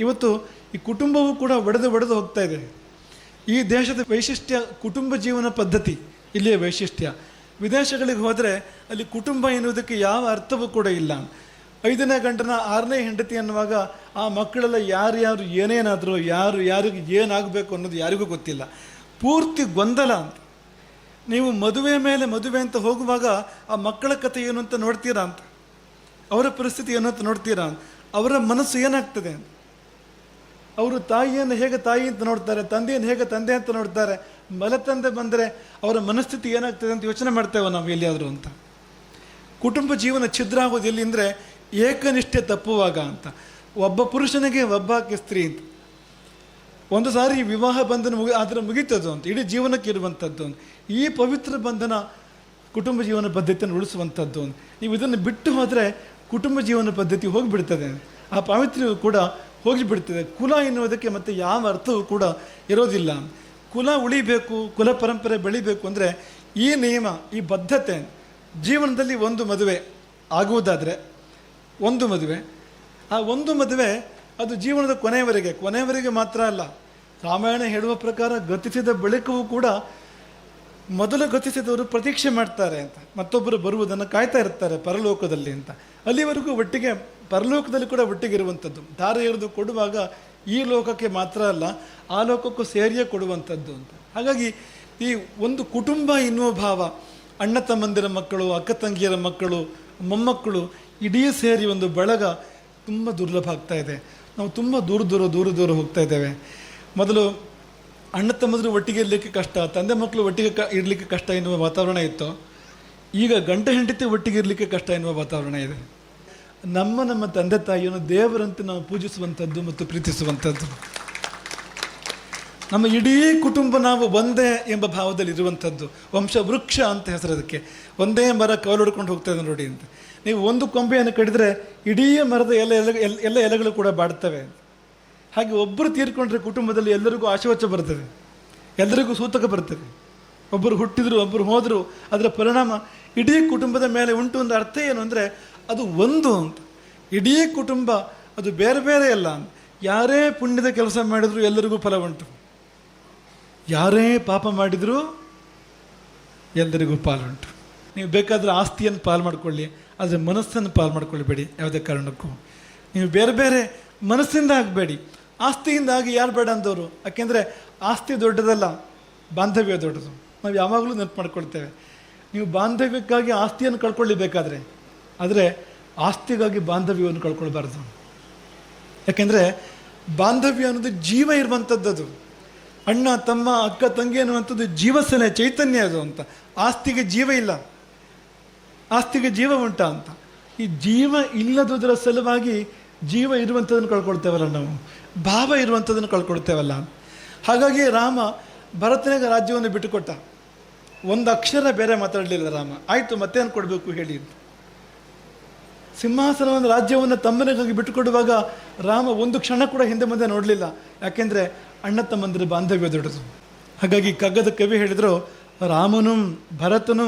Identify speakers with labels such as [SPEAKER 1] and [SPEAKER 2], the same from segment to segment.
[SPEAKER 1] ಇವತ್ತು ಈ ಕುಟುಂಬವೂ ಕೂಡ ಒಡೆದು ಹೋಗ್ತಾ ಇದೆ. ಈ ದೇಶದ ವೈಶಿಷ್ಟ್ಯ ಕುಟುಂಬ ಜೀವನ ಪದ್ಧತಿ, ಇಲ್ಲಿಯ ವೈಶಿಷ್ಟ್ಯ. ವಿದೇಶಗಳಿಗೆ ಹೋದರೆ ಅಲ್ಲಿ ಕುಟುಂಬ ಎನ್ನುವುದಕ್ಕೆ ಯಾವ ಅರ್ಥವೂ ಕೂಡ ಇಲ್ಲ. 5ನೇ ಗಂಡನ 6ನೇ ಹೆಂಡತಿ ಅನ್ನುವಾಗ ಆ ಮಕ್ಕಳೆಲ್ಲ ಯಾರು ಏನೇನಾದರೂ ಯಾರಿಗೆ ಏನಾಗಬೇಕು ಅನ್ನೋದು ಯಾರಿಗೂ ಗೊತ್ತಿಲ್ಲ. ಪೂರ್ತಿ ಗೊಂದಲ ಅಂತ. ನೀವು ಮದುವೆ ಮೇಲೆ ಮದುವೆ ಅಂತ ಹೋಗುವಾಗ ಆ ಮಕ್ಕಳ ಕಥೆ ಏನು ಅಂತ ನೋಡ್ತೀರಾ ಅಂತ, ಅವರ ಪರಿಸ್ಥಿತಿ ಏನು ಅಂತ ನೋಡ್ತೀರಾ ಅಂತ, ಅವರ ಮನಸ್ಸು ಏನಾಗ್ತದೆ ಅಂತ. ಅವರು ತಾಯಿಯನ್ನು ಹೇಗೆ ತಾಯಿ ಅಂತ ನೋಡ್ತಾರೆ, ತಂದೆಯನ್ನು ಹೇಗೆ ತಂದೆ ಅಂತ ನೋಡ್ತಾರೆ. ಮಲತಂದೆ ಬಂದರೆ ಅವರ ಮನಸ್ಥಿತಿ ಏನಾಗ್ತದೆ ಅಂತ ಯೋಚನೆ ಮಾಡ್ತೇವೆ ನಾವು ಎಲ್ಲಿಯಾದರೂ ಅಂತ. ಕುಟುಂಬ ಜೀವನ ಛಿದ್ರ ಆಗೋದು ಎಲ್ಲಿ ಅಂದರೆ ಏಕನಿಷ್ಠೆ ತಪ್ಪುವಾಗ ಅಂತ. ಒಬ್ಬ ಪುರುಷನಿಗೆ ಒಬ್ಬಾಕೆ ಸ್ತ್ರೀ ಅಂತ. ಒಂದು ಸಾರಿ ವಿವಾಹ ಬಂಧನ ಆದರೆ ಮುಗೀತದ್ದು ಅಂತ, ಇಡೀ ಜೀವನಕ್ಕೆ ಇರುವಂಥದ್ದು ಅಂತ. ಈ ಪವಿತ್ರ ಬಂಧನ ಕುಟುಂಬ ಜೀವನ ಪದ್ಧತಿಯನ್ನು ಉಳಿಸುವಂಥದ್ದು ಅಂತ. ನೀವು ಇದನ್ನು ಬಿಟ್ಟು ಹೋದರೆ ಕುಟುಂಬ ಜೀವನ ಪದ್ಧತಿ ಹೋಗಿಬಿಡ್ತದೆ, ಆ ಪಾವಿತ್ರ್ಯವು ಕೂಡ ಹೋಗಿಬಿಡ್ತದೆ. ಕುಲ ಎನ್ನುವುದಕ್ಕೆ ಮತ್ತೆ ಯಾವ ಅರ್ಥವೂ ಕೂಡ ಇರೋದಿಲ್ಲ. ಕುಲ ಉಳಿಬೇಕು, ಕುಲ ಪರಂಪರೆ ಬೆಳಿಬೇಕು ಅಂದರೆ ಈ ನಿಯಮ, ಈ ಬದ್ಧತೆ ಜೀವನದಲ್ಲಿ ಒಂದು ಮದುವೆ ಆಗುವುದಾದರೆ ಒಂದು ಮದುವೆ, ಆ ಒಂದು ಮದುವೆ ಅದು ಜೀವನದ ಕೊನೆಯವರೆಗೆ ಮಾತ್ರ ಅಲ್ಲ. ರಾಮಾಯಣ ಹೇಳುವ ಪ್ರಕಾರ ಗತಿಸಿದ ಬಳಿಕವೂ ಕೂಡ ಮೊದಲು ಗತಿಸಿದವರು ಪ್ರತೀಕ್ಷೆ ಮಾಡ್ತಾರೆ ಅಂತ, ಮತ್ತೊಬ್ಬರು ಬರುವುದನ್ನು ಕಾಯ್ತಾ ಇರ್ತಾರೆ ಪರಲೋಕದಲ್ಲಿ ಅಂತ. ಅಲ್ಲಿವರೆಗೂ ಒಟ್ಟಿಗೆ ಪರಲೋಕದಲ್ಲಿ ಕೂಡ ಒಟ್ಟಿಗೆ ಇರುವಂಥದ್ದು. ದಾರ ಎರೆದು ಕೊಡುವಾಗ ಈ ಲೋಕಕ್ಕೆ ಮಾತ್ರ ಅಲ್ಲ, ಆ ಲೋಕಕ್ಕೂ ಸೇರಿಯೇ ಕೊಡುವಂಥದ್ದು ಅಂತ. ಹಾಗಾಗಿ ಈ ಒಂದು ಕುಟುಂಬ ಎನ್ನುವ ಭಾವ, ಅಣ್ಣ ತಮ್ಮಂದಿರ ಮಕ್ಕಳು, ಅಕ್ಕ ತಂಗಿಯರ ಮಕ್ಕಳು, ಮೊಮ್ಮಕ್ಕಳು ಇಡೀ ಸೇರಿ ಒಂದು ಬಳಗ ತುಂಬ ದುರ್ಲಭ ಆಗ್ತಾ ಇದೆ. ನಾವು ತುಂಬ ದೂರ ಹೋಗ್ತಾ ಇದ್ದೇವೆ. ಮೊದಲು ಅಣ್ಣ ತಮ್ಮಂದಿರು ಒಟ್ಟಿಗೆ ಇರಲಿಕ್ಕೆ ಕಷ್ಟ, ತಂದೆ ಮಕ್ಕಳು ಒಟ್ಟಿಗೆ ಇರಲಿಕ್ಕೆ ಕಷ್ಟ ಎನ್ನುವ ವಾತಾವರಣ ಇತ್ತು. ಈಗ ಗಂಡ ಹೆಂಡತಿ ಒಟ್ಟಿಗೆ ಇರಲಿಕ್ಕೆ ಕಷ್ಟ ಎನ್ನುವ ವಾತಾವರಣ ಇದೆ. ನಮ್ಮ ತಂದೆ ತಾಯಿಯನ್ನು ದೇವರಂತೆ ನಾವು ಪೂಜಿಸುವಂಥದ್ದು ಮತ್ತು ಪ್ರೀತಿಸುವಂಥದ್ದು. ನಮ್ಮ ಇಡೀ ಕುಟುಂಬ ನಾವು ಒಂದೇ ಎಂಬ ಭಾವದಲ್ಲಿ ಇರುವಂಥದ್ದು. ವಂಶವೃಕ್ಷ ಅಂತ ಹೆಸರು ಅದಕ್ಕೆ. ಒಂದೇ ಮರ ಕವಲೊಡ್ಕೊಂಡು ಹೋಗ್ತಾ ಇದೆ ನೋಡಿ ಅಂತ. ನೀವು ಒಂದು ಕೊಂಬೆಯನ್ನು ಕಡಿದರೆ ಇಡೀ ಮರದ ಎಲ್ಲ ಎಲೆಗಳು ಕೂಡ ಬಾಡ್ತವೆ. ಹಾಗೆ ಒಬ್ಬರು ತೀರ್ಕೊಂಡ್ರೆ ಕುಟುಂಬದಲ್ಲಿ ಎಲ್ಲರಿಗೂ ಆಶೀರ್ವಾದ ಬರ್ತದೆ, ಎಲ್ಲರಿಗೂ ಸೂತಕ ಬರ್ತದೆ. ಒಬ್ಬರು ಹುಟ್ಟಿದ್ರು, ಒಬ್ಬರು ಹೋದರು, ಅದರ ಪರಿಣಾಮ ಇಡೀ ಕುಟುಂಬದ ಮೇಲೆ ಉಂಟು. ಒಂದು ಅರ್ಥ ಏನು ಅಂದರೆ ಅದು ಒಂದು ಅಂತ. ಇಡೀ ಕುಟುಂಬ ಅದು ಬೇರೆ ಬೇರೆ ಅಲ್ಲ. ಯಾರೇ ಪುಣ್ಯದ ಕೆಲಸ ಮಾಡಿದರೂ ಎಲ್ಲರಿಗೂ ಫಲ ಉಂಟು, ಯಾರೇ ಪಾಪ ಮಾಡಿದರೂ ಎಲ್ಲರಿಗೂ ಪಾಲುಂಟು. ನೀವು ಬೇಕಾದರೆ ಆಸ್ತಿಯನ್ನು ಪಾಲು ಮಾಡಿಕೊಳ್ಳಿ, ಆದರೆ ಮನಸ್ಸನ್ನು ಪಾಲು ಮಾಡ್ಕೊಳ್ಬೇಡಿ ಯಾವುದೇ ಕಾರಣಕ್ಕೂ. ನೀವು ಬೇರೆ ಬೇರೆ ಮನಸ್ಸಿಂದ ಆಗಬೇಡಿ, ಆಸ್ತಿಯಿಂದ ಆಗಿ ಯಾರು ಬೇಡ ಅಂದವರು. ಯಾಕೆಂದರೆ ಆಸ್ತಿ ದೊಡ್ಡದಲ್ಲ, ಬಾಂಧವ್ಯ ದೊಡ್ಡದು. ನಾವು ಯಾವಾಗಲೂ ನೆನಪು ಮಾಡ್ಕೊಳ್ತೇವೆ. ನೀವು ಬಾಂಧವ್ಯಕ್ಕಾಗಿ ಆಸ್ತಿಯನ್ನು ಕಳ್ಕೊಳ್ಳಬೇಕಾದ್ರೆ, ಆದರೆ ಆಸ್ತಿಗಾಗಿ ಬಾಂಧವ್ಯವನ್ನು ಕಳ್ಕೊಳ್ಬಾರ್ದು. ಯಾಕೆಂದರೆ ಬಾಂಧವ್ಯ ಅನ್ನೋದು ಜೀವ ಇರುವಂಥದ್ದು. ಅದು ಅಣ್ಣ ತಮ್ಮ ಅಕ್ಕ ತಂಗಿ ಅನ್ನುವಂಥದ್ದು ಜೀವಸನೆ, ಚೈತನ್ಯ ಅದು ಅಂತ. ಆಸ್ತಿಗೆ ಜೀವ ಇಲ್ಲ, ಆಸ್ತಿಗೆ ಜೀವ ಉಂಟಾ ಅಂತ. ಈ ಜೀವ ಇಲ್ಲದುದರ ಸಲುವಾಗಿ ಜೀವ ಇರುವಂಥದ್ದನ್ನು ಕಳ್ಕೊಳ್ತೇವಲ್ಲ, ನಾವು ಭಾವ ಇರುವಂಥದ್ದನ್ನು ಕಳ್ಕೊಳ್ತೇವಲ್ಲ. ಹಾಗಾಗಿ ರಾಮ ಭರತನಿಗೆ ರಾಜ್ಯವನ್ನು ಬಿಟ್ಟುಕೊಟ್ಟ. ಒಂದು ಅಕ್ಷರ ಬೇರೆ ಮಾತಾಡಲಿಲ್ಲ ರಾಮ. ಆಯಿತು, ಮತ್ತೇನು ಕೊಡಬೇಕು ಹೇಳಿ ಅಂತ. ಸಿಂಹಾಸನವನ್ನು, ರಾಜ್ಯವನ್ನು ತಮ್ಮನಿಗಾಗಿ ಬಿಟ್ಟುಕೊಡುವಾಗ ರಾಮ ಒಂದು ಕ್ಷಣ ಕೂಡ ಹಿಂದೆ ಮುಂದೆ ನೋಡಲಿಲ್ಲ. ಯಾಕೆಂದರೆ ಅಣ್ಣ ತಮ್ಮಂದಿರ ಬಾಂಧವ್ಯ ದೊಡ್ಡದು. ಹಾಗಾಗಿ ಕಗ್ಗದ ಕವಿ ಹೇಳಿದರು, ರಾಮನು ಭರತನು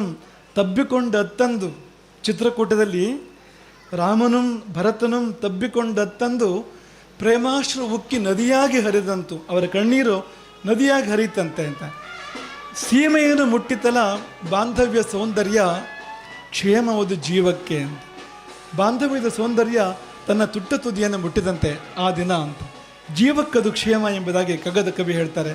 [SPEAKER 1] ತಬ್ಬಿಕೊಂಡತ್ತಂದು. ಚಿತ್ರಕೂಟದಲ್ಲಿ ರಾಮನು ಭರತನು ತಬ್ಬಿಕೊಂಡತ್ತಂದು ಪ್ರೇಮಾಶ್ರು ಉಕ್ಕಿ ನದಿಯಾಗಿ ಹರಿದಂತು. ಅವರ ಕಣ್ಣೀರು ನದಿಯಾಗಿ ಹರಿತಂತೆ ಅಂತ. ಸೀಮೆಯನ್ನು ಮುಟ್ಟಿತಲ ಬಾಂಧವ್ಯ ಸೌಂದರ್ಯ ಕ್ಷೇಮವುದು ಜೀವಕ್ಕೆ ಅಂತ. ಬಾಂಧವ್ಯದ ಸೌಂದರ್ಯ ತನ್ನ ತುಟ್ಟ ತುದಿಯನ್ನು ಮುಟ್ಟಿದಂತೆ ಆ ದಿನ ಅಂತ. ಜೀವಕ್ಕದು ಕ್ಷೇಮ ಎಂಬುದಾಗಿ ಕಗ್ಗದ ಕವಿ ಹೇಳ್ತಾರೆ.